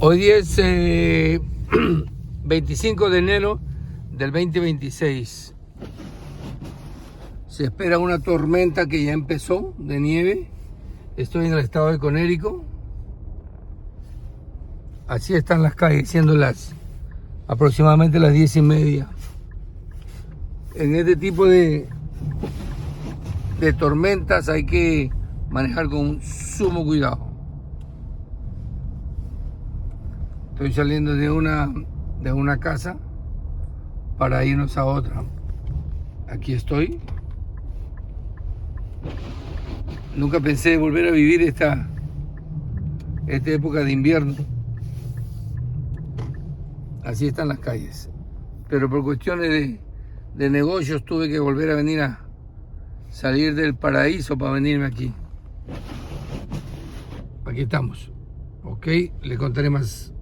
Hoy es 25 de enero del 2026. Se espera una tormenta que ya empezó de nieve. Estoy en el estado de Connecticut. Así están las calles, siendo aproximadamente las 10:30. En este tipo de tormentas hay que manejar con sumo cuidado. Estoy saliendo de una casa para irnos a otra. Aquí estoy. Nunca pensé volver a vivir esta época de invierno. Así están las calles. Pero por cuestiones de negocios tuve que volver a venir a salir del paraíso para venirme aquí. Aquí estamos. Ok, le contaré más